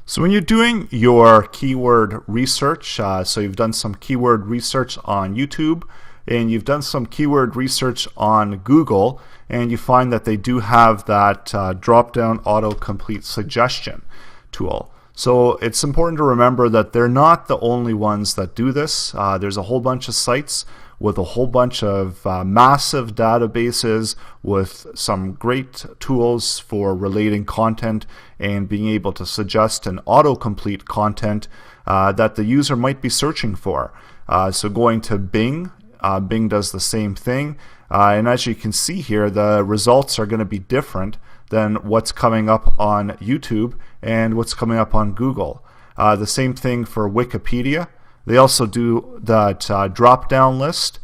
So when you're doing your keyword research, so you've done some keyword research on YouTube and you've done some keyword research on Google, and you find that they do have that drop-down autocomplete suggestion tool. So it's important to remember that they're not the only ones that do this. There's a whole bunch of sites with a whole bunch of massive databases with some great tools for relating content and being able to suggest and autocomplete content that the user might be searching for. So going to Bing, Bing does the same thing. And as you can see here, the results are going to be different than what's coming up on YouTube and what's coming up on Google. The same thing for Wikipedia. They also do that drop-down list.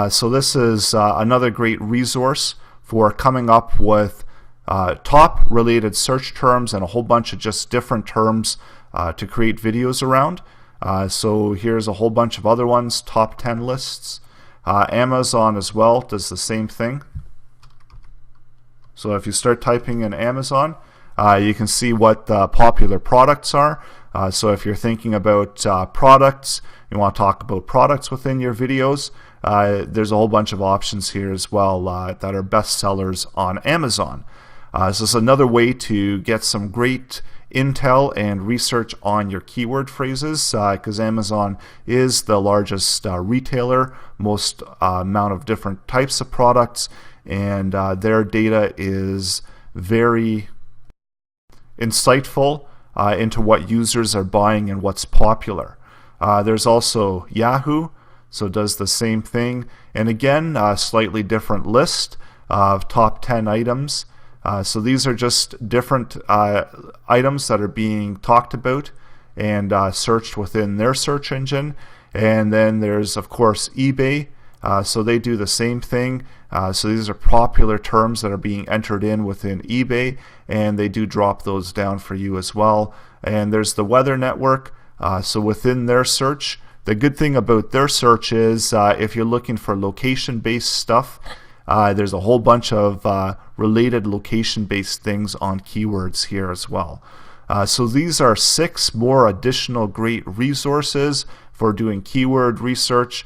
So this is another great resource for coming up with top related search terms and a whole bunch of just different terms to create videos around. So here's a whole bunch of other ones, top 10 lists. Amazon as well does the same thing. So if you start typing in Amazon, you can see what the popular products are. So if you're thinking about products, you want to talk about products within your videos, there's a whole bunch of options here as well that are best sellers on Amazon. So this is another way to get some great intel and research on your keyword phrases, because Amazon is the largest retailer, most amount of different types of products, and their data is very insightful into what users are buying and what's popular. There's also Yahoo, so it does the same thing, and again a slightly different list of top 10 items. So these are just different items that are being talked about and searched within their search engine. And then there's of course eBay, so they do the same thing. So these are popular terms that are being entered in within eBay, and they do drop those down for you as well. And there's the Weather Network, so within their search, the good thing about their search is if you're looking for location-based stuff, there's a whole bunch of related location-based things on keywords here as well. So these are 6 more additional great resources for doing keyword research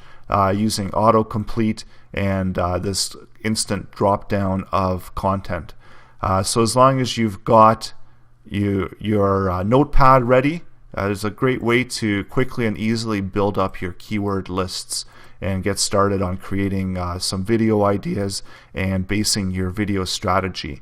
using autocomplete and this instant drop-down of content. So as long as you've got your notepad ready, it's a great way to quickly and easily build up your keyword lists and get started on creating some video ideas and basing your video strategy